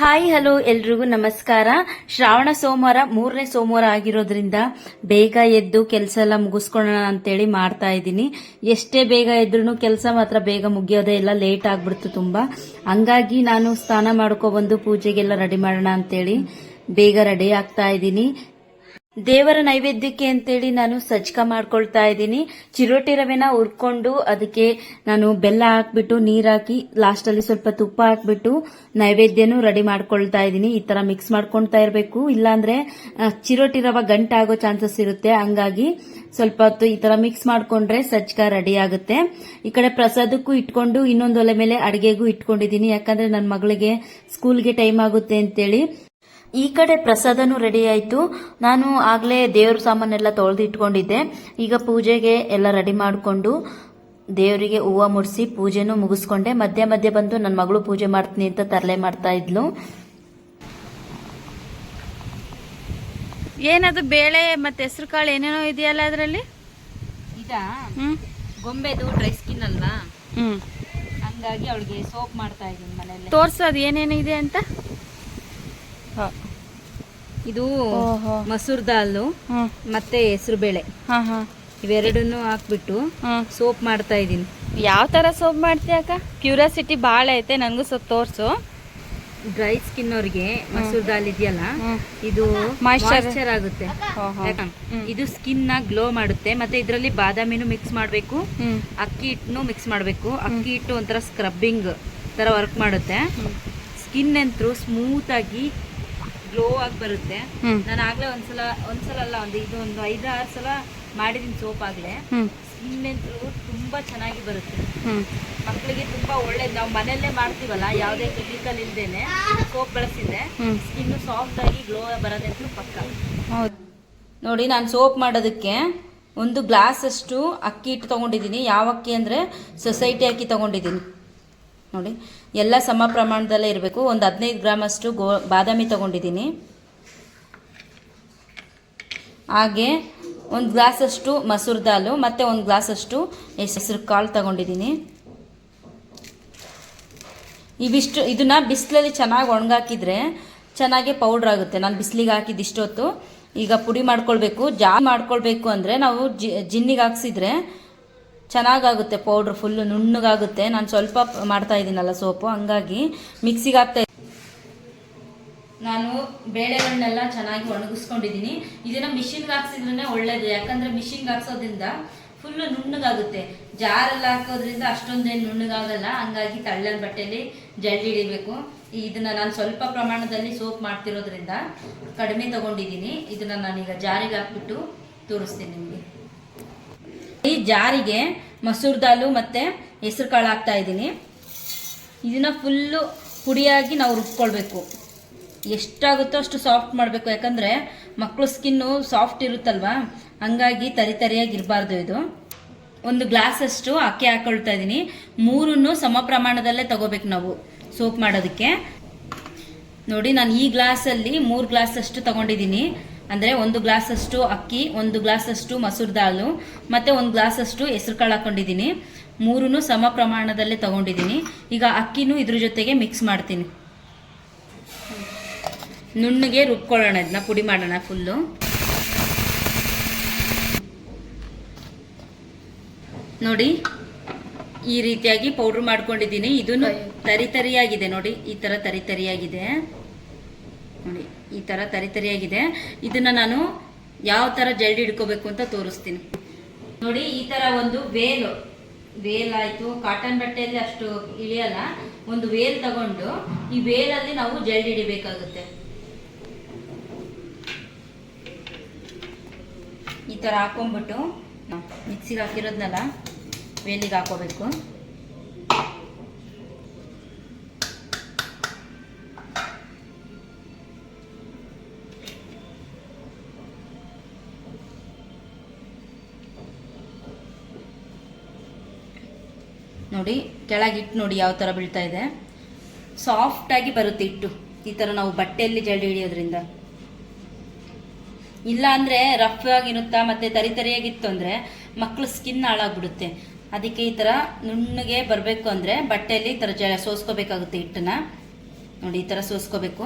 Hi hello ಎಲ್ರಿಗೂ ನಮಸ್ಕಾರ. ಶ್ರಾವಣ ಸೋಮವಾರ 3ನೇ ಸೋಮವಾರ ಆಗಿರೋದ್ರಿಂದ ಬೇಗ ಎದ್ದು ಕೆಲಸ ಎಲ್ಲ ಮುಗಿಸ್ಕೊಳ್ಳೋಣ ಅಂತೇಳಿ ಮಾಡ್ತಾ ಇದ್ದೀನಿ. ಎಷ್ಟೇ ಬೇಗ ಎದ್ರೂ ಕೆಲಸ ಮಾತ್ರ ಬೇಗ ಮುಗಿಯೋದೇ ಇಲ್ಲ, ಲೇಟ್ ಆಗ್ಬಿಡ್ತು ತುಂಬಾ. ಹಂಗಾಗಿ ನಾನು ಸ್ನಾನ ಮಾಡ್ಕೊಬಂದು ಪೂಜೆಗೆಲ್ಲ ರೆಡಿ ಮಾಡೋಣ ಅಂತೇಳಿ ಬೇಗ ರೆಡಿ ಆಗ್ತಾ ಇದ್ದೀನಿ. ದೇವರ ನೈವೇದ್ಯಕ್ಕೆ ಅಂತೇಳಿ ನಾನು ಸಜ್ಜಕ ಮಾಡ್ಕೊಳ್ತಾ ಇದ್ದೀನಿ. ಚಿರೋಟಿ ರವೆನ ಹುರ್ಕೊಂಡು ಅದಕ್ಕೆ ನಾನು ಬೆಲ್ಲ ಹಾಕ್ಬಿಟ್ಟು ನೀರ್ ಹಾಕಿ ಲಾಸ್ಟ್ ಅಲ್ಲಿ ಸ್ವಲ್ಪ ತುಪ್ಪ ಹಾಕ್ಬಿಟ್ಟು ನೈವೇದ್ಯನೂ ರೆಡಿ ಮಾಡ್ಕೊಳ್ತಾ ಇದ್ದೀನಿ. ಈ ತರ ಮಿಕ್ಸ್ ಮಾಡ್ಕೊಳ್ತಾ ಇರಬೇಕು, ಇಲ್ಲಾಂದ್ರೆ ಚಿರೋಟಿ ರವೆ ಗಂಟಾಗೋ ಚಾನ್ಸಸ್ ಇರುತ್ತೆ. ಹಂಗಾಗಿ ಸ್ವಲ್ಪ ಹೊತ್ತು ಈ ತರ ಮಿಕ್ಸ್ ಮಾಡ್ಕೊಂಡ್ರೆ ಸಜ್ಜಕ ರೆಡಿ ಆಗುತ್ತೆ. ಈ ಕಡೆ ಪ್ರಸಾದಕ್ಕೂ ಇಟ್ಕೊಂಡು ಇನ್ನೊಂದು ಒಲೆ ಮೇಲೆ ಅಡಿಗೆಗೂ ಇಟ್ಕೊಂಡಿದ್ದೀನಿ, ಯಾಕಂದ್ರೆ ನನ್ನ ಮಗಳಿಗೆ ಸ್ಕೂಲ್ಗೆ ಟೈಮ್ ಆಗುತ್ತೆ ಅಂತೇಳಿ. ಈ ಕಡೆ ಪ್ರಸಾದನೂ ರೆಡಿ ಆಯ್ತು. ನಾನು ಆಗ್ಲೇ ದೇವ್ರ ಸಾಮಾನೆಲ್ಲ ತೊಳೆದು ಇಟ್ಕೊಂಡಿದ್ದೆ. ಈಗ ಪೂಜೆಗೆ ಎಲ್ಲ ರೆಡಿ ಮಾಡಿಕೊಂಡು ದೇವರಿಗೆ ಹೂವು ಮುಡಿಸಿ ಪೂಜೆನೂ ಮುಗಿಸ್ಕೊಂಡೆ. ಮಧ್ಯೆ ಮಧ್ಯೆ ಬಂದು ನನ್ನ ಮಗಳು ಪೂಜೆ ಮಾಡ್ತೀನಿ ಅಂತ ತರಲೆ ಮಾಡ್ತಾ ಇದ್ಲು. ಏನದು ಬೇಳೆ ಮತ್ತೆ ಹೆಸರು ಕಾಳು ಏನೇನೋ ಇದೆಯಲ್ಲ ಅದರಲ್ಲಿ? ಗೊಂಬೆದು ಡ್ರೈ ಸ್ಕಿನ್ ಅಲ್ವಾ, ಹಂಗಾಗಿ ಅವಳಿಗೆ ಸೋಪ್ ಮಾಡ್ತಾ ಇದ್ದೀನಿ ಮನೆಯಲ್ಲಿ. ತೋರ್ಸು ಅದು ಏನೇನಿದೆ ಅಂತ. ಇದು ಮಸೂರ್ ದಾಲು ಮತ್ತೆ ಹೆಸರು ಬೇಳೆ ಇವೆರಡನ್ನು ಹಾಕ್ಬಿಟ್ಟು ಸೋಪ್ ಮಾಡ್ತಾ ಇದೀನಿ. ಯಾವ ತರ ಸೋಪ್ ಮಾಡ್ತೀಯಕ್ಕ? ಕ್ಯೂರಿಯಾಸಿಟಿ ಬಾಳ ಐತೆ, ನನಗೂ ಸ್ವಲ್ಪ ತೋರ್ಸು. ಡ್ರೈ ಸ್ಕಿನ್ ಅವ್ರಿಗೆ ಮಸೂರ್ ದಾಲ್ ಇದೆಯಲ್ಲ, ಇದು ಮಾಯಿಶ್ಚರ್ ಆಗುತ್ತೆ. ಇದು ಸ್ಕಿನ್ ನ ಗ್ಲೋ ಮಾಡುತ್ತೆ. ಮತ್ತೆ ಇದರಲ್ಲಿ ಬಾದಾಮಿನೂ ಮಿಕ್ಸ್ ಮಾಡ್ಬೇಕು, ಅಕ್ಕಿ ಹಿಟ್ಟನ್ನು ಮಿಕ್ಸ್ ಮಾಡ್ಬೇಕು. ಅಕ್ಕಿ ಹಿಟ್ಟು ಒಂಥರ ಸ್ಕ್ರಬ್ಬಿಂಗ್ ತರ ವರ್ಕ್ ಮಾಡುತ್ತೆ. ಸ್ಕಿನ್ ಅಂತೂ ಸ್ಮೂತ್ ಆಗಿ ಗ್ಲೋ ಆಗಿ ಬರುತ್ತೆ. ನಾನು ಆಗ್ಲೇ ಒಂದ್ಸಲ ಅಲ್ಲ, ಒಂದು 5-6 ಸಲ ಮಾಡಿದೀನಿ ಸೋಪ್. ಆಗ್ಲೇ ಸ್ಕಿನ್ ಅಂತೂ ತುಂಬಾ ಚೆನ್ನಾಗಿ ಬರುತ್ತೆ. ಮಕ್ಕಳಿಗೆ ತುಂಬಾ ಒಳ್ಳೇದು. ನಾವು ಮನೆಯಲ್ಲೇ ಮಾಡ್ತೀವಲ್ಲ, ಯಾವುದೇ ಕೆಮಿಕಲ್ ಇಲ್ದೇನೆ ಸೋಪ್ ಬಳಸಿದ್ರೆ ಸ್ಕಿನ್ ಸಾಫ್ಟ್ ಆಗಿ ಗ್ಲೋ ಬರೋದಂತೂ ಪಕ್ಕ. ನೋಡಿ, ನಾನು ಸೋಪ್ ಮಾಡೋದಕ್ಕೆ 1 ಗ್ಲಾಸ್ ಅಷ್ಟು ಅಕ್ಕಿ ಹಿಟ್ಟು ತಗೊಂಡಿದ್ದೀನಿ. ಯಾವ ಅಕ್ಕಿ ಅಂದ್ರೆ ಸೊಸೈಟಿ ಅಕ್ಕಿ ತಗೊಂಡಿದ್ದೀನಿ. ನೋಡಿ, ಎಲ್ಲ ಸಮ ಪ್ರಮಾಣದಲ್ಲೇ ಇರಬೇಕು. ಒಂದು 15 ಗ್ರಾಮ್ ಅಷ್ಟು ಬಾದಾಮಿ ತಗೊಂಡಿದ್ದೀನಿ. ಹಾಗೆ 1 ಗ್ಲಾಸ್ ಅಷ್ಟು ಮಸೂರ್ ದಾಲು ಮತ್ತು 1 ಗ್ಲಾಸ್ ಅಷ್ಟು ಹೆಸರು ಕಾಳು ತಗೊಂಡಿದ್ದೀನಿ. ಇದನ್ನ ಬಿಸಿಲಲ್ಲಿ ಚೆನ್ನಾಗಿ ಒಣಗಾಕಿದ್ರೆ ಚೆನ್ನಾಗಿ ಪೌಡ್ರ್ ಆಗುತ್ತೆ. ನಾನು ಬಿಸಿಲಿಗೆ ಹಾಕಿದ್ದು ಇಷ್ಟೊತ್ತು. ಈಗ ಪುಡಿ ಮಾಡ್ಕೊಳ್ಬೇಕು. ಜಾಸ್ತಿ ಮಾಡ್ಕೊಳ್ಬೇಕು ಅಂದರೆ ನಾವು ಜಿನ್ನಿಗೆ ಹಾಕ್ಸಿದ್ರೆ ಚೆನ್ನಾಗಾಗುತ್ತೆ, ಪೌಡ್ರ್ ಫುಲ್ಲು ನುಣ್ಣಗಾಗುತ್ತೆ. ನಾನು ಸ್ವಲ್ಪ ಮಾಡ್ತಾ ಇದ್ದೀನಲ್ಲ ಸೋಪು, ಹಂಗಾಗಿ ಮಿಕ್ಸಿಗೆ ಹಾಕ್ತಾ ನಾನು ಬೇಳೆಗಳನ್ನೆಲ್ಲ ಚೆನ್ನಾಗಿ ಒಣಗಿಸ್ಕೊಂಡಿದ್ದೀನಿ. ಇದನ್ನ ಮಿಷಿನ್ಗೆ ಹಾಕ್ಸಿದ್ರೆ ಒಳ್ಳೇದು, ಯಾಕಂದ್ರೆ ಮಿಷಿನ್ಗೆ ಹಾಕ್ಸೋದ್ರಿಂದ ಫುಲ್ಲು ನುಣ್ಣಗಾಗುತ್ತೆ. ಜಾರಲ್ಲಿ ಹಾಕೋದ್ರಿಂದ ಅಷ್ಟೊಂದೇನು ನುಣ್ಣಗಾಗಲ್ಲ. ಹಂಗಾಗಿ ತಳ್ಳನ ಬಟ್ಟೆಯಲ್ಲಿ ಜಲ್ದಿ ಹಿಡಿಬೇಕು. ಇದನ್ನ ನಾನು ಸ್ವಲ್ಪ ಪ್ರಮಾಣದಲ್ಲಿ ಸೋಪ್ ಮಾಡ್ತಿರೋದ್ರಿಂದ ಕಡಿಮೆ ತಗೊಂಡಿದ್ದೀನಿ. ಇದನ್ನ ನಾನೀಗ ಜಾರಿಗೆ ಹಾಕ್ಬಿಟ್ಟು ತೋರಿಸ್ತೀನಿ ನಿಮಗೆ. ಈ ಜಾರಿಗೆ ಮಸೂರ್ ದಾಲು ಮತ್ತು ಹೆಸರು ಕಾಳು ಹಾಕ್ತಾ ಇದ್ದೀನಿ. ಇದನ್ನ ಫುಲ್ಲು ಪುಡಿಯಾಗಿ ನಾವು ರುಬ್ಕೊಳ್ಬೇಕು. ಎಷ್ಟಾಗುತ್ತೋ ಅಷ್ಟು ಸಾಫ್ಟ್ ಮಾಡಬೇಕು, ಯಾಕಂದರೆ ಮಕ್ಕಳು ಸ್ಕಿನ್ನು ಸಾಫ್ಟ್ ಇರುತ್ತಲ್ವಾ, ಹಂಗಾಗಿ ತರಿಯಾಗಿ ಇರಬಾರ್ದು. ಇದು 1 ಗ್ಲಾಸ್ ಅಷ್ಟು ಅಕ್ಕಿ ಹಾಕೊಳ್ತಾ ಇದ್ದೀನಿ. 3 ಸಮ ಪ್ರಮಾಣದಲ್ಲೇ ತಗೋಬೇಕು ನಾವು ಸೋಪ್ ಮಾಡೋದಕ್ಕೆ. ನೋಡಿ, ನಾನು ಈ ಗ್ಲಾಸಲ್ಲಿ 3 ಗ್ಲಾಸ್ ಅಷ್ಟು ತಗೊಂಡಿದ್ದೀನಿ. ಅಂದರೆ 1 ಗ್ಲಾಸ್ ಅಷ್ಟು ಅಕ್ಕಿ, 1 ಗ್ಲಾಸ್ ಅಷ್ಟು ಮಸೂರ್ ದಾಲು ಮತ್ತು 1 ಗ್ಲಾಸ್ ಅಷ್ಟು ಹೆಸರು ಕಾಳು ಹಾಕೊಂಡಿದ್ದೀನಿ. 3 ಸಮ ಪ್ರಮಾಣದಲ್ಲೇ ತಗೊಂಡಿದ್ದೀನಿ. ಈಗ ಅಕ್ಕಿನೂ ಇದ್ರ ಜೊತೆಗೆ ಮಿಕ್ಸ್ ಮಾಡ್ತೀನಿ. ನುಣ್ಣಗೆ ರುಬ್ಕೊಳ್ಳೋಣ, ಇದನ್ನ ಪುಡಿ ಮಾಡೋಣ ಫುಲ್ಲು. ನೋಡಿ, ಈ ರೀತಿಯಾಗಿ ಪೌಡ್ರ್ ಮಾಡ್ಕೊಂಡಿದ್ದೀನಿ. ಇದನ್ನು ತರಿಯಾಗಿದೆ. ನೋಡಿ, ಈ ಥರ ತರಿಯಾಗಿದೆ. ನೋಡಿ, ಈ ಥರ ತರಿಯಾಗಿದೆ. ಇದನ್ನ ನಾನು ಯಾವ ಥರ ಜಲ್ದಿ ಹಿಡ್ಕೋಬೇಕು ಅಂತ ತೋರಿಸ್ತೀನಿ. ನೋಡಿ, ಈ ಥರ ಒಂದು ವೇಲ್ ಆಯಿತು. ಕಾಟನ್ ಬಟ್ಟೆಯಲ್ಲಿ ಅಷ್ಟು ಇಳಿಯಲ್ಲ. ಒಂದು ವೇಲ್ ತಗೊಂಡು ಈ ವೇಲಲ್ಲಿ ನಾವು ಜಲ್ದಿ ಹಿಡಿಬೇಕಾಗುತ್ತೆ. ಈ ಥರ ಹಾಕೊಂಡ್ಬಿಟ್ಟು ಮಿಕ್ಸಿಗೆ ಹಾಕಿರೋದ್ನಲ್ಲ ವೇಲಿಗೆ ಹಾಕೋಬೇಕು. ನೋಡಿ, ಕೆಳಗಿಟ್ಟು ನೋಡಿ ಯಾವ ಥರ ಬೀಳ್ತಾ ಇದೆ. ಸಾಫ್ಟಾಗಿ ಬರುತ್ತೆ ಹಿಟ್ಟು. ಈ ಥರ ನಾವು ಬಟ್ಟೆಯಲ್ಲಿ ಜಲ್ದಿ ಹಿಡಿಯೋದ್ರಿಂದ. ಇಲ್ಲ ಅಂದರೆ ರಫ್ ಆಗಿರುತ್ತಾ ಮತ್ತು ತರಿಯಾಗಿತ್ತು ಅಂದರೆ ಮಕ್ಕಳು ಸ್ಕಿನ್ ಹಾಳಾಗ್ಬಿಡುತ್ತೆ. ಅದಕ್ಕೆ ಈ ಥರ ನುಣ್ಣಗೆ ಬರಬೇಕು ಅಂದರೆ ಬಟ್ಟೆಯಲ್ಲಿ ಈ ಥರ ಸೋಸ್ಕೋಬೇಕಾಗುತ್ತೆ ಹಿಟ್ಟನ್ನ. ನೋಡಿ ಈ ಥರ ಸೋಸ್ಕೋಬೇಕು.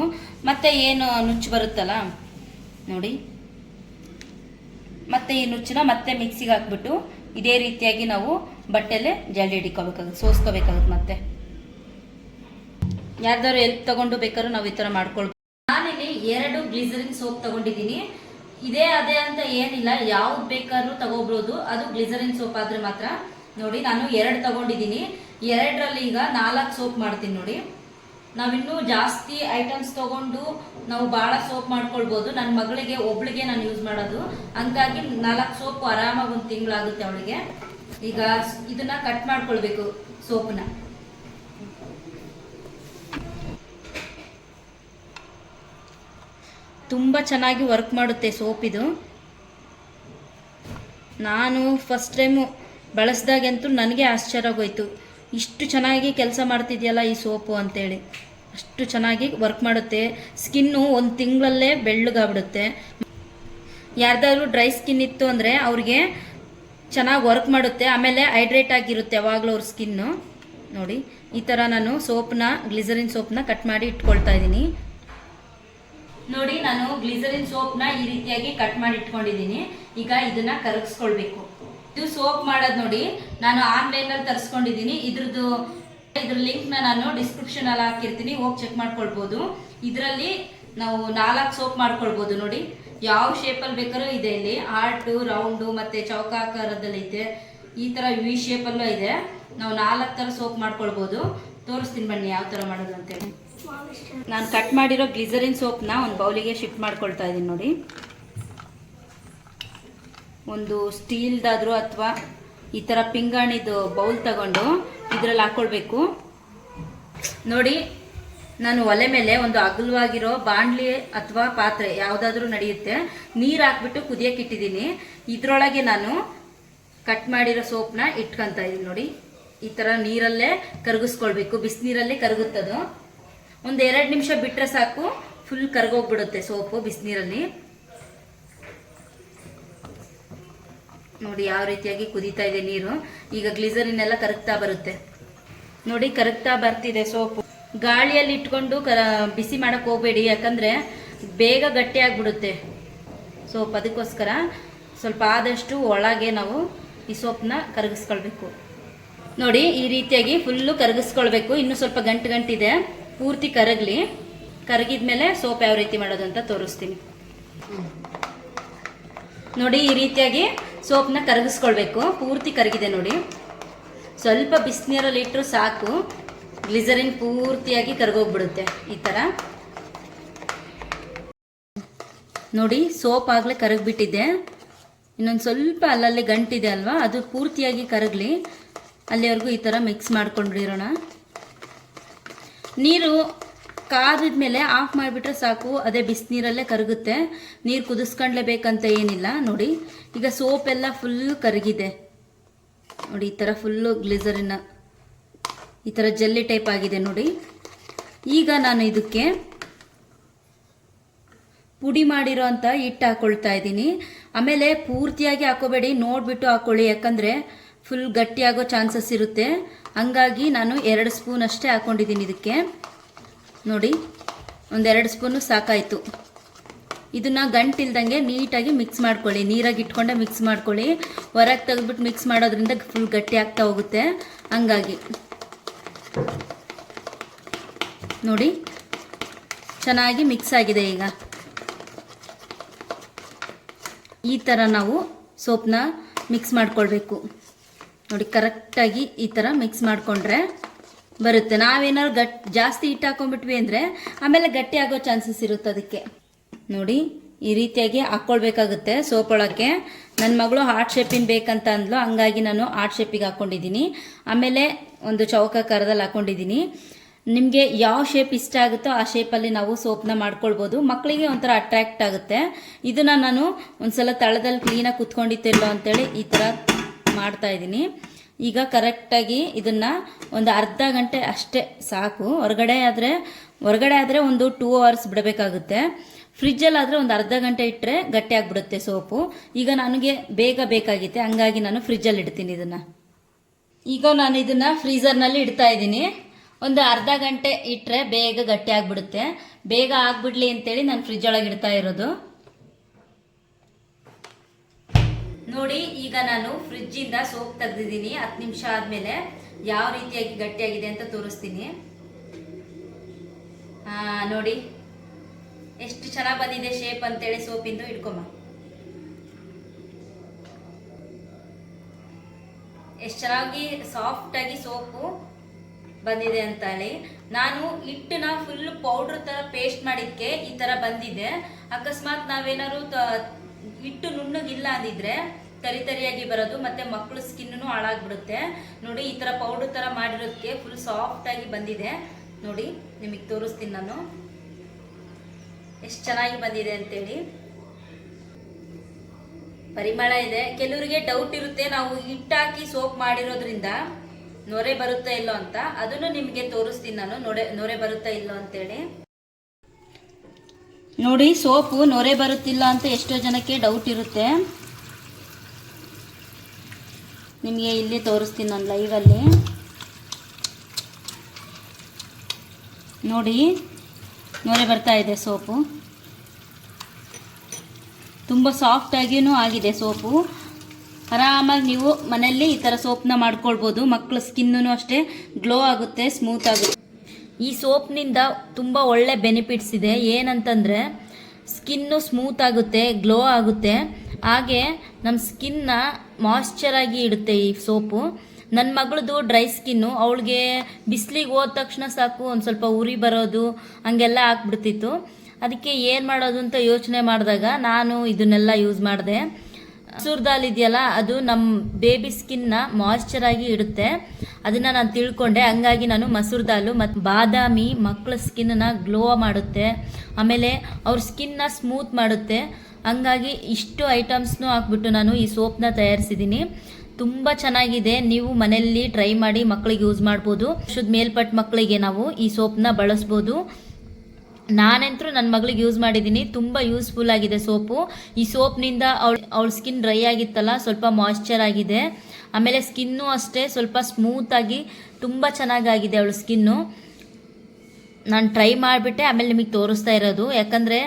ಮತ್ತು ಏನು ನುಚ್ಚು ಬರುತ್ತಲ್ಲ ನೋಡಿ, ಮತ್ತು ಈ ನುಚ್ಚನ್ನ ಮತ್ತೆ ಮಿಕ್ಸಿಗೆ ಹಾಕ್ಬಿಟ್ಟು ಇದೇ ರೀತಿಯಾಗಿ ನಾವು ಬಟ್ಟೆಲೆ ಜಲ್ಡಿ ಹಿಡಿಕೋಬೇಕಾಗುತ್ತೆ, ಸೋಸ್ಕೋಬೇಕಾಗುತ್ತೆ. ಮತ್ತೆ ಯಾರ್ದಾರು ಎಲ್ಪ್ ತಗೊಂಡು ಬೇಕಾದ್ರೂ ನಾವು ಈ ಥರ ಮಾಡ್ಕೊಳ್ಬೋದು. ನಾನಿಲ್ಲಿ 2 ಗ್ಲಿಸರಿನ್ ಸೋಪ್ ತಗೊಂಡಿದ್ದೀನಿ. ಇದೇ ಅದೇ ಅಂತ ಏನಿಲ್ಲ, ಯಾವ್ದು ಬೇಕಾದ್ರೂ ತಗೋಬಹುದು. ಅದು ಗ್ಲಿಸರಿನ್ ಸೋಪ್ ಆದ್ರೆ ಮಾತ್ರ. ನೋಡಿ ನಾನು 2 ತಗೊಂಡಿದ್ದೀನಿ. 2ರಲ್ಲಿ ಈಗ 4 ಸೋಪ್ ಮಾಡ್ತೀನಿ. ನೋಡಿ ನಾವಿನ್ನೂ ಜಾಸ್ತಿ ಐಟಮ್ಸ್ ತಗೊಂಡು ನಾವು ಭಾಳ ಸೋಪ್ ಮಾಡ್ಕೊಳ್ಬೋದು. ನನ್ನ ಮಗಳಿಗೆ ಒಬ್ಳಿಗೆ ನಾನು ಯೂಸ್ ಮಾಡೋದು, ಹಂಗಾಗಿ 4 ಸೋಪ್ ಆರಾಮಾಗಿ ಒಂದು ತಿಂಗಳಾಗುತ್ತೆ ಅವಳಿಗೆ. ಈಗ ಇದನ್ನ ಕಟ್ ಮಾಡ್ಕೊಳ್ಬೇಕು ಸೋಪ್ನ. ತುಂಬ ಚೆನ್ನಾಗಿ ವರ್ಕ್ ಮಾಡುತ್ತೆ ಸೋಪ್ ಇದು. ನಾನು ಫಸ್ಟ್ ಟೈಮು ಬಳಸಿದಾಗಂತೂ ನನಗೆ ಆಶ್ಚರ್ಯ ಆಗೋಯ್ತು, ಇಷ್ಟು ಚೆನ್ನಾಗಿ ಕೆಲಸ ಮಾಡ್ತಿದೆಯಲ್ಲ ಈ ಸೋಪು ಅಂತೇಳಿ. ಅಷ್ಟು ಚೆನ್ನಾಗಿ ವರ್ಕ್ ಮಾಡುತ್ತೆ. ಸ್ಕಿನ್ನು 1 ತಿಂಗಳಲ್ಲೇ ಬೆಳ್ಳಗಾಗ್ಬಿಡುತ್ತೆ. ಯಾರ್ದಾದ್ರೂ ಡ್ರೈ ಸ್ಕಿನ್ ಇತ್ತು ಅಂದರೆ ಅವ್ರಿಗೆ ಚೆನ್ನಾಗಿ ವರ್ಕ್ ಮಾಡುತ್ತೆ. ಆಮೇಲೆ ಹೈಡ್ರೇಟ್ ಆಗಿರುತ್ತೆ ಯಾವಾಗಲೂ ಅವ್ರ ಸ್ಕಿನ್ನು. ನೋಡಿ ಈ ಥರ ನಾನು ಸೋಪ್ನ, ಗ್ಲಿಸರಿನ್ ಸೋಪ್ನ ಕಟ್ ಮಾಡಿ ಇಟ್ಕೊಳ್ತಾ ಇದ್ದೀನಿ. ನೋಡಿ ನಾನು ಗ್ಲಿಸರಿನ್ ಸೋಪ್ನ ಈ ರೀತಿಯಾಗಿ ಕಟ್ ಮಾಡಿ ಇಟ್ಕೊಂಡಿದ್ದೀನಿ. ಈಗ ಇದನ್ನ ಕರಗಿಸ್ಕೊಳ್ಬೇಕು. ಇದು ಸೋಪ್ ಮಾಡೋದು ನೋಡಿ, ನಾನು ಆನ್ಲೈನಲ್ಲಿ ತರಿಸ್ಕೊಂಡಿದ್ದೀನಿ. ಇದ್ರ ಲಿಂಕ್ನ ನಾನು ಡಿಸ್ಕ್ರಿಪ್ಷನ್ ಅಲ್ಲಿ ಹಾಕಿರ್ತೀನಿ, ಹೋಗಿ ಚೆಕ್ ಮಾಡ್ಕೊಳ್ಬೋದು. ಇದರಲ್ಲಿ ನಾವು 4 ಸೋಪ್ ಮಾಡ್ಕೊಳ್ಬೋದು. ನೋಡಿ ಯಾವ ಶೇಪಲ್ಲಿ ಬೇಕಾದ್ರೂ ಇದೆ. ಇಲ್ಲಿ ಹಾರ್ಟು, ರೌಂಡು ಮತ್ತು ಚೌಕಾಕಾರದಲ್ಲಿ ಇದೆ. ಈ ಥರ ವಿ ಶೇಪಲ್ಲೂ ಇದೆ. ನಾವು 4 ಥರ ಸೋಪ್ ಮಾಡ್ಕೊಳ್ಬೋದು. ತೋರಿಸ್ತೀನಿ ಬನ್ನಿ ಯಾವ ಥರ ಮಾಡೋದು ಅಂತೇಳಿ. ನಾನು ಕಟ್ ಮಾಡಿರೋ ಗ್ಲಿಸರಿನ್ ಸೋಪ್ನ ಒಂದು ಬೌಲಿಗೆ ಶಿಫ್ಟ್ ಮಾಡ್ಕೊಳ್ತಾ ಇದ್ದೀನಿ. ನೋಡಿ ಒಂದು ಸ್ಟೀಲ್ದಾದ್ರೂ ಅಥವಾ ಈ ಥರ ಪಿಂಗಾಣಿದು ಬೌಲ್ ತಗೊಂಡು ಇದರಲ್ಲಿ ಹಾಕ್ಕೊಳ್ಬೇಕು. ನೋಡಿ ನಾನು ಒಲೆ ಮೇಲೆ ಒಂದು ಅಗಲವಾಗಿರೋ ಬಾಣಲಿ ಅಥವಾ ಪಾತ್ರೆ ಯಾವುದಾದ್ರೂ ನಡೆಯುತ್ತೆ, ನೀರು ಹಾಕ್ಬಿಟ್ಟು ಕುದಿಯಕ್ಕೆ ಇಟ್ಟಿದ್ದೀನಿ. ಇದರೊಳಗೆ ನಾನು ಕಟ್ ಮಾಡಿರೋ ಸೋಪ್ನ ಇಟ್ಕೊತಾ ಇದ್ದೀನಿ. ನೋಡಿ ಈ ಥರ ನೀರಲ್ಲೇ ಕರಗಿಸ್ಕೊಳ್ಬೇಕು, ಬಿಸಿನೀರಲ್ಲೇ ಕರಗುತ್ತದು. ಒಂದು 2 ನಿಮಿಷ ಬಿಟ್ಟರೆ ಸಾಕು, ಫುಲ್ ಕರಗೋಗ್ಬಿಡುತ್ತೆ ಸೋಪು ಬಿಸಿನೀರಲ್ಲಿ. ನೋಡಿ ಯಾವ ರೀತಿಯಾಗಿ ಕುದೀತಾ ಇದೆ ನೀರು. ಈಗ ಗ್ಲಿಸರಿನ್ ಎಲ್ಲ ಕರಗ್ತಾ ಬರುತ್ತೆ. ನೋಡಿ ಕರಗ್ತಾ ಬರ್ತಿದೆ ಸೋಪು. ಗಾಳಿಯಲ್ಲಿ ಇಟ್ಕೊಂಡು ಬಿಸಿ ಮಾಡಕ್ಕೆ ಹೋಗಬೇಡಿ, ಯಾಕಂದರೆ ಬೇಗ ಗಟ್ಟಿ ಆಗಿಬಿಡುತ್ತೆ ಸೋಪ್. ಅದಕ್ಕೋಸ್ಕರ ಸ್ವಲ್ಪ ಆದಷ್ಟು ಒಳಗೆ ನಾವು ಈ ಸೋಪ್ನ ಕರಗಿಸ್ಕೊಳ್ಬೇಕು. ನೋಡಿ ಈ ರೀತಿಯಾಗಿ ಫುಲ್ಲು ಕರಗಿಸ್ಕೊಳ್ಬೇಕು. ಇನ್ನೂ ಸ್ವಲ್ಪ ಗಂಟಿದೆ, ಪೂರ್ತಿ ಕರಗಲಿ. ಕರಗಿದ್ಮೇಲೆ ಸೋಪ್ ಯಾವ ರೀತಿ ಮಾಡೋದು ಅಂತ ತೋರಿಸ್ತೀನಿ. ನೋಡಿ ಈ ರೀತಿಯಾಗಿ ಸೋಪ್ನ ಕರಗಿಸ್ಕೊಳ್ಬೇಕು. ಪೂರ್ತಿ ಕರಗಿದೆ ನೋಡಿ. ಸ್ವಲ್ಪ ಬಿಸಿನೀರಲ್ಲಿ ಇಟ್ಟರು ಸಾಕು, ಗ್ಲಿಸರಿನ್ ಪೂರ್ತಿಯಾಗಿ ಕರಗೋಗ್ಬಿಡುತ್ತೆ ಈ ಥರ. ನೋಡಿ ಸೋಪ್ ಆಗಲೇ ಕರಗಿಬಿಟ್ಟಿದೆ. ಇನ್ನೊಂದು ಸ್ವಲ್ಪ ಅಲ್ಲಲ್ಲಿ ಗಂಟಿದೆ ಅಲ್ವಾ, ಅದು ಪೂರ್ತಿಯಾಗಿ ಕರಗಲಿ. ಅಲ್ಲಿವರೆಗೂ ಈ ಥರ ಮಿಕ್ಸ್ ಮಾಡ್ಕೊಂಡ್ಬಿಡಿರೋಣ. ನೀರು ಕಾದಿದ್ಮೇಲೆ ಆಫ್ ಮಾಡಿಬಿಟ್ರೆ ಸಾಕು, ಅದೇ ಬಿಸಿನೀರಲ್ಲೇ ಕರಗುತ್ತೆ. ನೀರು ಕುದಿಸ್ಕೊಂಡ್ಲೇಬೇಕಂತ ಏನಿಲ್ಲ. ನೋಡಿ ಈಗ ಸೋಪ್ ಎಲ್ಲ ಫುಲ್ ಕರಗಿದೆ. ನೋಡಿ ಈ ಥರ ಫುಲ್ಲು ಗ್ಲಿಸರಿನ ಈ ಥರ ಜೆಲ್ಲಿ ಟೈಪ್ ಆಗಿದೆ ನೋಡಿ. ಈಗ ನಾನು ಇದಕ್ಕೆ ಪುಡಿ ಮಾಡಿರೋ ಅಂಥ ಹಿಟ್ಟು ಹಾಕ್ಕೊಳ್ತಾ ಇದ್ದೀನಿ. ಆಮೇಲೆ ಪೂರ್ತಿಯಾಗಿ ಹಾಕೋಬೇಡಿ, ನೋಡಿಬಿಟ್ಟು ಹಾಕ್ಕೊಳ್ಳಿ, ಯಾಕಂದರೆ ಫುಲ್ ಗಟ್ಟಿಯಾಗೋ ಚಾನ್ಸಸ್ ಇರುತ್ತೆ. ಹಂಗಾಗಿ ನಾನು 2 ಸ್ಪೂನ್ ಅಷ್ಟೇ ಹಾಕ್ಕೊಂಡಿದ್ದೀನಿ ಇದಕ್ಕೆ. ನೋಡಿ ಒಂದು 2 ಸ್ಪೂನು ಸಾಕಾಯಿತು. ಇದನ್ನು ಗಂಟಿಲ್ದಂಗೆ ನೀಟಾಗಿ ಮಿಕ್ಸ್ ಮಾಡ್ಕೊಳ್ಳಿ. ನೀರಾಗಿ ಇಟ್ಕೊಂಡೆ ಮಿಕ್ಸ್ ಮಾಡ್ಕೊಳ್ಳಿ. ಹೊರಗೆ ತೆಗೆದ್ಬಿಟ್ಟು ಮಿಕ್ಸ್ ಮಾಡೋದ್ರಿಂದ ಫುಲ್ ಗಟ್ಟಿ ಆಗ್ತಾ ಹೋಗುತ್ತೆ. ಹಂಗಾಗಿ ನೋಡಿ ಚೆನ್ನಾಗಿ ಮಿಕ್ಸ್ ಆಗಿದೆ. ಈಗ ಈ ಥರ ನಾವು ಸೋಪ್ನ ಮಿಕ್ಸ್ ಮಾಡ್ಕೊಳ್ಬೇಕು. ನೋಡಿ ಕರೆಕ್ಟಾಗಿ ಈ ಥರ ಮಿಕ್ಸ್ ಮಾಡಿಕೊಂಡ್ರೆ ಬರುತ್ತೆ. ನಾವೇನಾದ್ರು ಜಾಸ್ತಿ ಹಿಟ್ಟು ಹಾಕೊಂಡ್ಬಿಟ್ವಿ ಅಂದರೆ ಆಮೇಲೆ ಗಟ್ಟಿ ಆಗೋ ಚಾನ್ಸಸ್ ಇರುತ್ತೆ. ಅದಕ್ಕೆ ನೋಡಿ ಈ ರೀತಿಯಾಗಿ ಹಾಕ್ಕೊಳ್ಬೇಕಾಗುತ್ತೆ ಸೋಪ್ ಒಳಕ್ಕೆ. ನನ್ನ ಮಗಳು ಹಾರ್ಟ್ ಶೇಪಿನ ಬೇಕಂತ ಅಂದ್ಲು, ಹಂಗಾಗಿ ನಾನು ಹಾರ್ಟ್ ಶೇಪಿಗೆ ಹಾಕ್ಕೊಂಡಿದ್ದೀನಿ. ಆಮೇಲೆ ಒಂದು ಚೌಕಾಕಾರದಲ್ಲಿ ಹಾಕ್ಕೊಂಡಿದ್ದೀನಿ. ನಿಮಗೆ ಯಾವ ಶೇಪ್ ಇಷ್ಟ ಆಗುತ್ತೋ ಆ ಶೇಪಲ್ಲಿ ನಾವು ಸೋಪ್ನ ಮಾಡ್ಕೊಳ್ಬೋದು. ಮಕ್ಕಳಿಗೆ ಒಂಥರ ಅಟ್ರಾಕ್ಟ್ ಆಗುತ್ತೆ. ಇದನ್ನು ನಾನು ಒಂದ್ಸಲ ತಳದಲ್ಲಿ ಕ್ಲೀನಾಗಿ ಕುತ್ಕೊಂಡಿತ್ತಿಲ್ಲೋ ಅಂತೇಳಿ ಈ ಥರ ಮಾಡ್ತಾಯಿದ್ದೀನಿ. ಈಗ ಕರೆಕ್ಟಾಗಿ ಇದನ್ನು ಒಂದು ಅರ್ಧ ಗಂಟೆ ಅಷ್ಟೇ ಸಾಕು. ಹೊರಗಡೆ ಆದರೆ ಒಂದು 2 ಅವರ್ಸ್ ಬಿಡಬೇಕಾಗುತ್ತೆ. ಫ್ರಿಜ್ಜಲ್ಲಾದರೆ ಒಂದು ಅರ್ಧ ಗಂಟೆ ಇಟ್ಟರೆ ಗಟ್ಟಿ ಆಗಿಬಿಡುತ್ತೆ ಸೋಪು. ಈಗ ನನಗೆ ಬೇಗ ಬೇಕಾಗಿತ್ತೆ, ಹಂಗಾಗಿ ನಾನು ಫ್ರಿಜ್ಜಲ್ಲಿ ಇಡ್ತೀನಿ ಇದನ್ನು. ಈಗ ನಾನು ಇದನ್ನು ಫ್ರೀಝರ್ನಲ್ಲಿ ಇಡ್ತಾ ಇದ್ದೀನಿ. ಒಂದು ಅರ್ಧ ಗಂಟೆ ಇಟ್ಟರೆ ಬೇಗ ಗಟ್ಟಿ ಆಗಿಬಿಡುತ್ತೆ. ಬೇಗ ಆಗಿಬಿಡ್ಲಿ ಅಂತೇಳಿ ನಾನು ಫ್ರಿಜ್ ಒಳಗೆ ಇಡ್ತಾ ಇರೋದು. ನೋಡಿ, ಈಗ ನಾನು ಫ್ರಿಜ್ಜಿಂದ ಸೋಪ್ ತೆಗೆದಿದ್ದೀನಿ. 10 ನಿಮಿಷ ಆದಮೇಲೆ ಯಾವ ರೀತಿಯಾಗಿ ಗಟ್ಟಿಯಾಗಿದೆ ಅಂತ ತೋರಿಸ್ತೀನಿ. ನೋಡಿ ಎಷ್ಟು ಚೆನ್ನಾಗಿ ಬಂದಿದೆ ಶೇಪ್ ಅಂತೇಳಿ ಸೋಪಿಂದು. ಇಟ್ಕೊಂಬ, ಎಷ್ಟು ಚೆನ್ನಾಗಿ ಸಾಫ್ಟಾಗಿ ಸೋಪು ಬಂದಿದೆ ಅಂತ ಹೇಳಿ. ನಾನು ಹಿಟ್ಟನ್ನ ಫುಲ್ ಪೌಡ್ರ್ ಥರ ಪೇಸ್ಟ್ ಮಾಡಿದ್ಕೆ ಈ ಥರ ಬಂದಿದೆ. ಅಕಸ್ಮಾತ್ ನಾವೇನಾದ್ರು ಹಿಟ್ಟು ನುಣ್ಣಗಿಲ್ಲ ಅಂದಿದ್ರೆ ತರಿಯಾಗಿ ಬರೋದು, ಮತ್ತೆ ಮಕ್ಕಳು ಸ್ಕಿನ್ನೂ ಹಾಳಾಗ್ಬಿಡುತ್ತೆ. ನೋಡಿ, ಈ ಥರ ಪೌಡ್ರ್ ಥರ ಮಾಡಿರೋದಕ್ಕೆ ಫುಲ್ ಸಾಫ್ಟಾಗಿ ಬಂದಿದೆ. ನೋಡಿ, ನಿಮಗೆ ತೋರಿಸ್ತೀನಿ ನಾನು ಎಷ್ಟು ಚೆನ್ನಾಗಿ ಬಂದಿದೆ ಅಂತೇಳಿ. ಪರಿಮಳ ಇದೆ. ಕೆಲವರಿಗೆ ಡೌಟ್ ಇರುತ್ತೆ, ನಾವು ಹಿಟ್ಟಾಕಿ ಸೋಪ್ ಮಾಡಿರೋದ್ರಿಂದ ನೊರೆ ಬರುತ್ತಾ ಇಲ್ಲೋ ಅಂತ. ಅದನ್ನು ನಿಮಗೆ ತೋರಿಸ್ತೀನಿ ನಾನು, ನೊರೆ ಬರುತ್ತಾ ಇಲ್ಲೋ ಅಂತೇಳಿ. ನೋಡಿ, ಸೋಪು ನೊರೆ ಬರುತ್ತಿಲ್ಲ ಅಂತ ಎಷ್ಟೋ ಜನಕ್ಕೆ ಡೌಟ್ ಇರುತ್ತೆ. ನಿಮಗೆ ಇಲ್ಲಿ ತೋರಿಸ್ತೀನಿ ನಾನು ಲೈವಲ್ಲಿ. ನೋಡಿ, ನೊರೆ ಬರ್ತಾ ಇದೆ ಸೋಪು. ತುಂಬ ಸಾಫ್ಟಾಗಿಯೂ ಆಗಿದೆ ಸೋಪು. ಆರಾಮಾಗಿ ನೀವು ಮನೆಯಲ್ಲಿ ಈ ಥರ ಸೋಪ್ನ ಮಾಡ್ಕೊಳ್ಬೋದು. ಮಕ್ಕಳ ಸ್ಕಿನ್ನೂ ಅಷ್ಟೇ ಗ್ಲೋ ಆಗುತ್ತೆ, ಸ್ಮೂತ್ ಆಗುತ್ತೆ. ಈ ಸೋಪ್ನಿಂದ ತುಂಬ ಒಳ್ಳೆ ಬೆನಿಫಿಟ್ಸ್ ಇದೆ. ಏನಂತಂದರೆ ಸ್ಕಿನ್ನು ಸ್ಮೂತ್ ಆಗುತ್ತೆ, ಗ್ಲೋ ಆಗುತ್ತೆ, ಹಾಗೆ ನಮ್ಮ ಸ್ಕಿನ್ನ ಮಾಯ್ಶ್ಚರ್ ಆಗಿ ಇಡುತ್ತೆ ಈ ಸೋಪು. ನನ್ನ ಮಗಳದು ಡ್ರೈ ಸ್ಕಿನ್ನು, ಅವಳಿಗೆ ಬಿಸಿಲಿಗೆ ಹೋದ ತಕ್ಷಣ ಸಾಕು ಒಂದು ಸ್ವಲ್ಪ ಉರಿ ಬರೋದು ಹಂಗೆಲ್ಲ ಆಗ್ಬಿಡ್ತಿತ್ತು. ಅದಕ್ಕೆ ಏನು ಮಾಡೋದು ಅಂತ ಯೋಚನೆ ಮಾಡಿದಾಗ ನಾನು ಇದನ್ನೆಲ್ಲ ಯೂಸ್ ಮಾಡಿದೆ. ಮಸೂರ್ ದಾಲ್ ಇದೆಯಲ್ಲ, ಅದು ನಮ್ಮ ಬೇಬಿ ಸ್ಕಿನ್ನ ಮಾಯ್ಶ್ಚರ್ ಆಗಿ ಇಡುತ್ತೆ. ಅದನ್ನು ನಾನು ತಿಳ್ಕೊಂಡೆ. ಹಂಗಾಗಿ ನಾನು ಮಸೂರ್ ದಾಲು ಮತ್ತು ಬಾದಾಮಿ ಮಕ್ಕಳ ಸ್ಕಿನ್ನ ಗ್ಲೋ ಮಾಡುತ್ತೆ, ಆಮೇಲೆ ಅವ್ರ ಸ್ಕಿನ್ನ ಸ್ಮೂತ್ ಮಾಡುತ್ತೆ. ಹಂಗಾಗಿ ಇಷ್ಟು ಐಟಮ್ಸ್ನೂ ಹಾಕ್ಬಿಟ್ಟು ನಾನು ಈ ಸೋಪ್ನ ತಯಾರಿಸಿದ್ದೀನಿ. ತುಂಬ ಚೆನ್ನಾಗಿದೆ. ನೀವು ಮನೆಯಲ್ಲಿ ಟ್ರೈ ಮಾಡಿ ಮಕ್ಕಳಿಗೆ ಯೂಸ್ ಮಾಡ್ಬೋದು. ಶುದ್ಧ ಮೇಲ್ಪಟ್ಟ ಮಕ್ಕಳಿಗೆ ನಾವು ಈ ಸೋಪ್ನ ಬಳಸ್ಬೋದು. ನಾನಂತರೂ ನನ್ನ ಮಗಳಿಗೆ ಯೂಸ್ ಮಾಡಿದ್ದೀನಿ. ತುಂಬ ಯೂಸ್ಫುಲ್ ಆಗಿದೆ ಸೋಪು. ಈ ಸೋಪ್ನಿಂದ ಅವಳ ಸ್ಕಿನ್ ಡ್ರೈ ಆಗಿತ್ತಲ್ಲ, ಸ್ವಲ್ಪ ಮಾಯ್ಶ್ಚರ್ ಆಗಿದೆ. ಆಮೇಲೆ ಸ್ಕಿನ್ನು ಅಷ್ಟೇ ಸ್ವಲ್ಪ ಸ್ಮೂತಾಗಿ ತುಂಬ ಚೆನ್ನಾಗಾಗಿದೆ ಅವಳ ಸ್ಕಿನ್ನು. ನಾನು ಟ್ರೈ ಮಾಡಿಬಿಟ್ಟೆ ಆಮೇಲೆ ನಿಮಗೆ ತೋರಿಸ್ತಾ ಇರೋದು. ಯಾಕಂದರೆ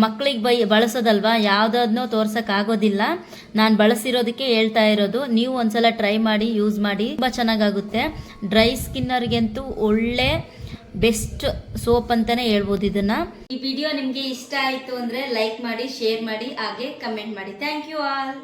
ಮಕ್ಕಳಿಗೆ ಬಳಸೋದಲ್ವಾ, ಯಾವುದಾದ್ನೋ ತೋರ್ಸೋಕ್ಕಾಗೋದಿಲ್ಲ. ನಾನು ಬಳಸಿರೋದಕ್ಕೆ ಹೇಳ್ತಾ ಇರೋದು. ನೀವು ಒಂದ್ಸಲ ಟ್ರೈ ಮಾಡಿ, ಯೂಸ್ ಮಾಡಿ, ತುಂಬ ಚೆನ್ನಾಗಾಗುತ್ತೆ. ಡ್ರೈ ಸ್ಕಿನ್ನರ್ಗಂತೂ ಒಳ್ಳೆ ಬೆಸ್ಟ್ ಸೋಪ್ ಅಂತಲೇ ಹೇಳ್ಬೋದು ಇದನ್ನು. ಈ ವಿಡಿಯೋ ನಿಮಗೆ ಇಷ್ಟ ಆಯಿತು ಅಂದರೆ ಲೈಕ್ ಮಾಡಿ, ಶೇರ್ ಮಾಡಿ, ಹಾಗೆ ಕಮೆಂಟ್ ಮಾಡಿ. Thank you all.